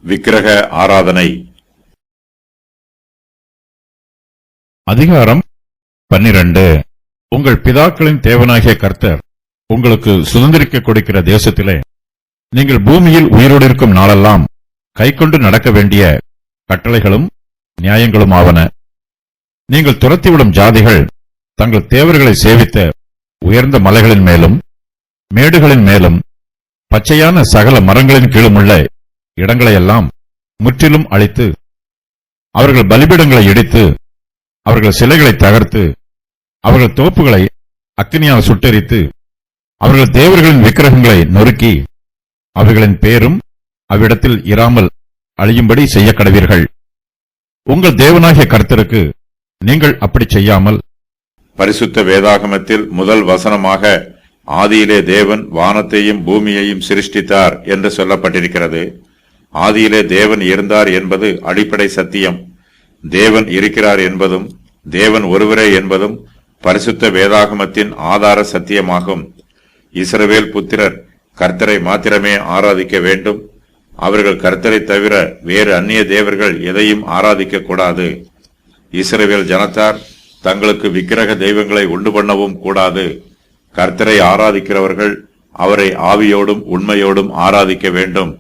விக்கிரக ஆராதனை. அதிகாரம் 12. உங்கள் பிதாக்களின் தேவனாகிய கர்த்தர் உங்களுக்கு சுதந்திரிக்க கொடுக்கிற தேசத்திலே நீங்கள் பூமியில் உயிரோடு இருக்கும் நாளெல்லாம் கைக்கொண்டு நடக்க வேண்டிய கட்டளைகளும் நியாயங்களும் ஆவன. நீங்கள் துரத்திவிடும் ஜாதிகள் தங்கள் தேவர்களை சேவித்த உயர்ந்த மலைகளின் மேலும் மேடுகளின் மேலும் பச்சையான சகல மரங்களின் கீழுமுள்ள இடங்களையெல்லாம் முற்றிலும் அழித்து அவர்கள் பலிபீடங்களை இடித்து அவர்கள் சிலைகளை தகர்த்து அவர்கள் தோப்புகளை அக்கினியால் சுட்டெரித்து அவர்கள் தேவர்களின் விக்கிரகங்களை நொறுக்கி அவைகளின் பேரும் அவ்விடத்தில் இராமல் அழியும்படி செய்ய கடவீர்கள். உங்கள் தேவனாகிய கர்த்தருக்கு நீங்கள் அப்படி செய்யாமல், பரிசுத்த வேதாகமத்தில் முதல் வசனமாக ஆதியிலே தேவன் வானத்தையும் பூமியையும் சிருஷ்டித்தார் என்று சொல்லப்பட்டிருக்கிறது. ஆதியிலே தேவன் இருந்தார் என்பது அடிப்படை சத்தியம். தேவன் இருக்கிறார் என்பதும் தேவன் ஒருவரே என்பதும் பரிசுத்த வேதாகமத்தின் ஆதார சத்தியமாகும். இஸ்ரவேல் புத்திரர் கர்த்தரை மாத்திரமே ஆராதிக்க வேண்டும். அவர்கள் கர்த்தரை தவிர வேறு அந்நிய தேவர்கள் எதையும் ஆராதிக்க கூடாது. இஸ்ரவேல் ஜனத்தார் தங்களுக்கு விக்கிரக தெய்வங்களை உண்டு பண்ணவும் கூடாது. கர்த்தரை ஆராதிக்கிறவர்கள் அவரை ஆவியோடும் உண்மையோடும் ஆராதிக்க வேண்டும்.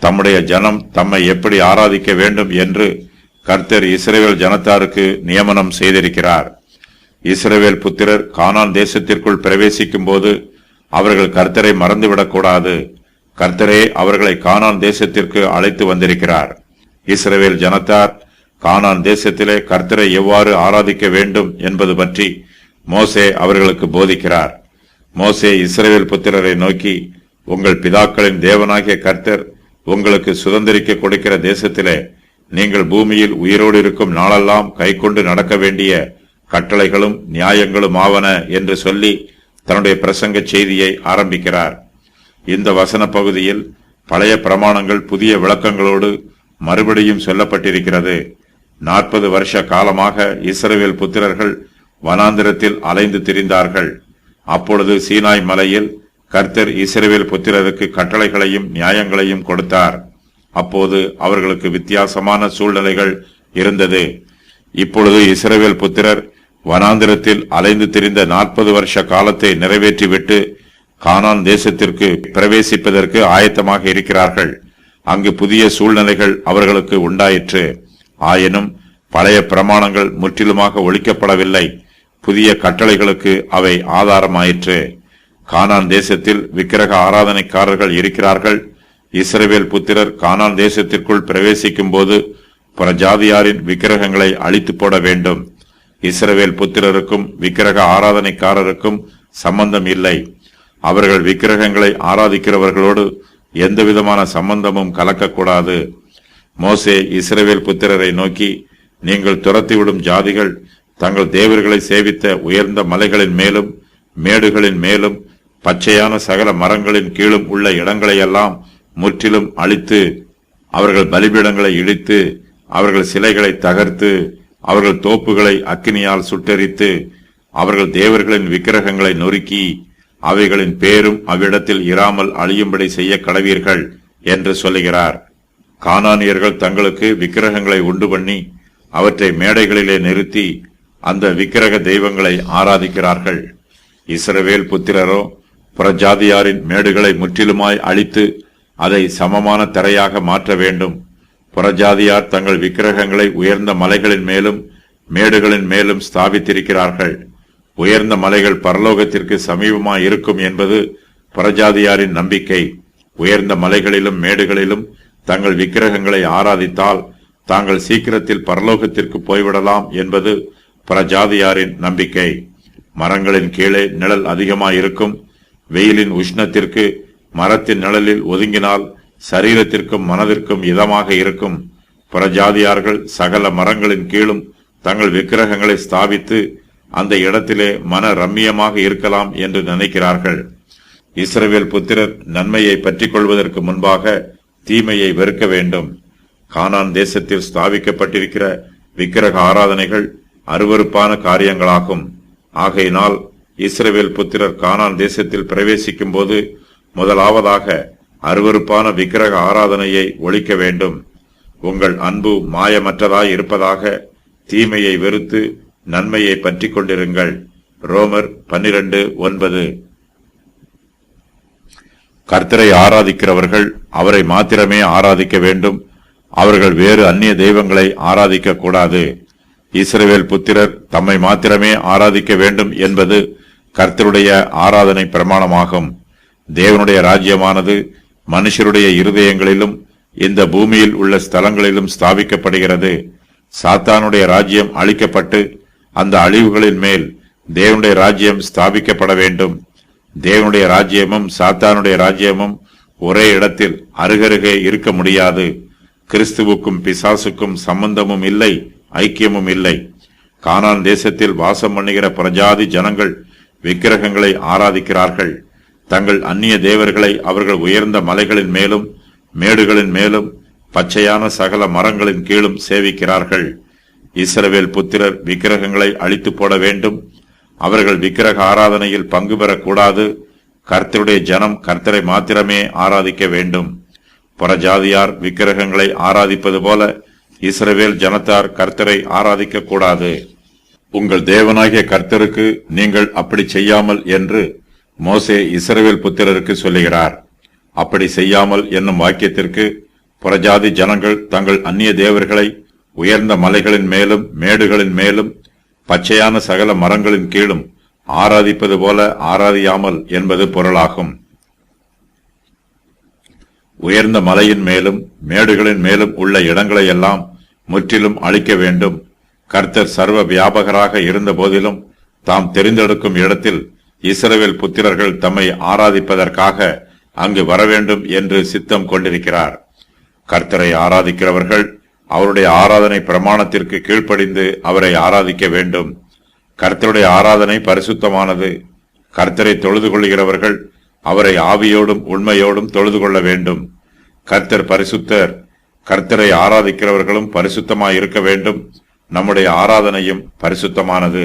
தம்முடைய ஜனம் தம்மை எப்படி ஆராதிக்க வேண்டும் என்று கர்த்தர் இஸ்ரவேல் ஜனத்தாருக்கு நியமனம் செய்திருக்கிறார். இஸ்ரவேல் புத்திரர் கானான் தேசத்திற்குள் பிரவேசிக்கும் போது அவர்கள் கர்த்தரை மறந்துவிடக்கூடாது. கர்த்தரே அவர்களை கானான் தேசத்திற்கு அழைத்து வந்திருக்கிறார். இஸ்ரவேல் ஜனத்தார் கானான் தேசத்திலே கர்த்தரை எவ்வாறு ஆராதிக்க வேண்டும் என்பது பற்றி மோசே அவர்களுக்கு போதிக்கிறார். மோசே இஸ்ரவேல் புத்திரரை நோக்கி, உங்கள் பிதாக்களின் தேவனாகிய கர்த்தர் உங்களுக்கு சுதந்திரிக்க கொடுக்கிற தேசத்திலே நீங்கள் பூமியில் உயிரோடு இருக்கும் நாளெல்லாம் கைக்கொண்டு நடக்க வேண்டிய கட்டளைகளும் நியாயங்களும் ஆவன என்று சொல்லி தன்னுடைய பிரசங்க செய்தியை ஆரம்பிக்கிறார். இந்த வசன பகுதியில் பழைய பிரமாணங்கள் புதிய விளக்கங்களோடு மறுபடியும் சொல்லப்பட்டிருக்கிறது. 40 வருஷ காலமாக இஸ்ரவேல் புத்திரர்கள் வனாந்திரத்தில் அலைந்து திரிந்தார்கள். அப்பொழுது சீனாய் மலையில் கர்த்தர் இஸ்ரவேல் புத்திரருக்கு கட்டளைகளையும் நியாயங்களையும் கொடுத்தார். அப்போது அவர்களுக்கு வித்தியாசமான சூழ்நிலைகள் இருந்தது. இப்பொழுது இஸ்ரவேல் புத்திரர் வனாந்திரத்தில் அலைந்து திரிந்த 40 வருஷ காலத்தை நிறைவேற்றிவிட்டு கானான் தேசத்திற்கு பிரவேசிப்பதற்கு ஆயத்தமாக இருக்கிறார்கள். அங்கு புதிய சூழ்நிலைகள் அவர்களுக்கு உண்டாயிற்று. ஆயினும் பழைய பிரமாணங்கள் முற்றிலுமாக ஒழிக்கப்படவில்லை. புதிய கட்டளைகளுக்கு அவை ஆதாரமாயிற்று. கானான் தேசத்தில் விக்கிரக ஆராதனைக்காரர்கள் இருக்கிறார்கள். இஸ்ரவேல் புத்திரர் கானான் தேசத்திற்குள் பிரவேசிக்கும் போது புறஜாதியாரின் விக்கிரகங்களை அழித்து போட வேண்டும். இஸ்ரவேல் புத்திரருக்கும் விக்கிரக ஆராதனைக்காரருக்கும் சம்பந்தம் இல்லை. அவர்கள் விக்கிரகங்களை ஆராதிக்கிறவர்களோடு எந்தவிதமான சம்பந்தமும் கலக்கக்கூடாது. மோசே இஸ்ரவேல் புத்திரரை நோக்கி, நீங்கள் துரத்திவிடும் ஜாதிகள் தங்கள் தேவர்களை சேவித்த உயர்ந்த மலைகளின் மேலும் மேடுகளின் மேலும் பச்சையான சகல மரங்களின் கீழும் உள்ள இடங்களையெல்லாம் முற்றிலும் அழித்து அவர்கள் பலிபீடங்களை இடித்து அவர்கள் சிலைகளை தகர்த்து அவர்கள் தோப்புகளை அக்கினியால் சுட்டெரித்து அவர்கள் தேவர்களின் விக்கிரகங்களை நொறுக்கி அவைகளின் பேரும் அவ்விடத்தில் இராமல் அழியும்படி செய்ய கடவீர்கள் என்று சொல்லுகிறார். கானானியர்கள் தங்களுக்கு விக்கிரகங்களை உண்டு பண்ணி அவற்றை மேடைகளிலே நிறுத்தி அந்த விக்கிரக தெய்வங்களை ஆராதிக்கிறார்கள். இஸ்ரவேல் புத்திரரோ புறஜாதியாரின் மேடுகளை முற்றிலுமாய் அழித்து அதை சமமான தரையாக மாற்ற வேண்டும். புறஜாதியார் தங்கள் விக்கிரகங்களை உயர்ந்த மலைகளின் மேலும் மேடுகளின் மேலும் ஸ்தாபித்திருக்கிறார்கள். உயர்ந்த மலைகள் பரலோகத்திற்கு சமீபமாய் இருக்கும் என்பது புறஜாதியாரின் நம்பிக்கை. உயர்ந்த மலைகளிலும் மேடுகளிலும் தங்கள் விக்கிரகங்களை ஆராதித்தால் தாங்கள் சீக்கிரத்தில் பரலோகத்திற்கு போய்விடலாம் என்பது புறஜாதியாரின் நம்பிக்கை. மரங்களின் கீழே நிழல் அதிகமாயிருக்கும். வெயிலின் உஷ்ணத்திற்கு மரத்தின் நிழலில் ஒதுங்கினால் சரீரத்திற்கும் மனதிற்கும் இதமாக இருக்கும். புறஜாதியார்கள் சகல மரங்களின் கீழும் தங்கள் விக்கிரகங்களை ஸ்தாபித்து அந்த இடத்திலே மன ரம்மியமாக இருக்கலாம் என்று நினைக்கிறார்கள். இஸ்ரவேல் புத்திரர் நன்மையை பற்றிக் கொள்வதற்கு முன்பாக தீமையை வெறுக்க வேண்டும். கானான் தேசத்தில் ஸ்தாபிக்கப்பட்டிருக்கிற விக்கிரக ஆராதனைகள் அருவருப்பான காரியங்களாகும். ஆகையினால் இஸ்ரவேல் புத்திரர் கானான் தேசத்தில் பிரவேசிக்கும் போது முதலாவதாக அருவருப்பான விக்கிரக ஆராதனையை ஒழிக்க வேண்டும். உங்கள் அன்பு மாயமற்றதாய் இருப்பதாக தீமையை வெறுத்து நன்மையை பற்றி கொண்டிருங்கள். ரோமர் 12:9. கர்த்தரை ஆராதிக்கிறவர்கள் அவரை மாத்திரமே ஆராதிக்க வேண்டும். அவர்கள் வேறு அந்நிய தெய்வங்களை ஆராதிக்க கூடாது. இஸ்ரவேல் புத்திரர் தம்மை மாத்திரமே ஆராதிக்க வேண்டும் என்பது கர்த்தருடைய ஆராதனை பிரமாணமாகும். தேவனுடைய ராஜ்யமானது மனுஷருடைய இருதயங்களிலும் இந்த பூமியில் உள்ள ஸ்தலங்களிலும் ஸ்தாபிக்கப்படுகிறது. சாத்தானுடைய ராஜ்யம் அழிக்கப்பட்டு அந்த அழிவுகளின் மேல் தேவனுடைய ராஜ்யம் ஸ்தாபிக்கப்பட வேண்டும். தேவனுடைய ராஜ்யமும் சாத்தானுடைய ராஜ்யமும் ஒரே இடத்தில் அருகருகே இருக்க முடியாது. கிறிஸ்துவுக்கும் பிசாசுக்கும் சம்பந்தமும் இல்லை, ஐக்கியமும் இல்லை. கானான் தேசத்தில் வாசம் பண்ணுகிற பிரஜாதி ஜனங்கள் விக்கிரகங்களை ஆராதிக்கிறார்கள். தங்கள் அந்நிய தேவர்களை அவர்கள் உயர்ந்த மலைகளின் மேலும் மேடுகளின் மேலும் பச்சையான சகல மரங்களின் கீழும் சேவிக்கிறார்கள். இஸ்ரவேல் புத்திரர் விக்கிரகங்களை அழித்து போட வேண்டும். அவர்கள் விக்கிரக ஆராதனையில் பங்கு பெறக்கூடாது. கர்த்தருடைய ஜனம் கர்த்தரை மாத்திரமே ஆராதிக்க வேண்டும். புறஜாதியார் விக்கிரகங்களை ஆராதிப்பது போல இஸ்ரவேல் ஜனத்தார் கர்த்தரை ஆராதிக்க கூடாது. உங்கள் தேவனாகிய கர்த்தருக்கு நீங்கள் அப்படி செய்யாமல் என்று மோசே இஸ்ரவேல் புத்திரருக்கு சொல்லுகிறார். அப்படி செய்யாமல் என்னும் வாக்கியத்திற்கு புறஜாதி ஜனங்கள் தங்கள் அந்நிய தேவர்களை உயர்ந்த மலைகளின் மேலும் மேடுகளின் மேலும் பச்சையான சகல மரங்களின் கீழும் ஆராதிப்பது போல ஆராதியாமல் என்பது பொருளாகும். உயர்ந்த மலையின் மேலும் மேடுகளின் மேலும் உள்ள இடங்களை எல்லாம் முற்றிலும் அழிக்க வேண்டும். கர்த்தர் சர்வ வியாபகராக இருந்த போதிலும் தாம் தெரிந்தெடுக்கும் இடத்தில் இஸ்ரவேல் புத்திரர்கள் தம்மை ஆராதிப்பதற்காக அங்கு வரவேண்டும் என்று சித்தம் கொண்டிருக்கிறார். கர்த்தரை ஆராதிக்கிறவர்கள் அவருடைய ஆராதனை பிரமாணத்திற்கு கீழ்ப்படிந்து அவரை ஆராதிக்க வேண்டும். கர்த்தருடைய ஆராதனை பரிசுத்தமானது. கர்த்தரை தொழுது கொள்கிறவர்கள் அவரை ஆவியோடும் உண்மையோடும் தொழுது கொள்ள வேண்டும். கர்த்தர் பரிசுத்தர். கர்த்தரை ஆராதிக்கிறவர்களும் பரிசுத்தமாய் இருக்க வேண்டும். நம்முடைய ஆராதனையும் பரிசுத்தமானது.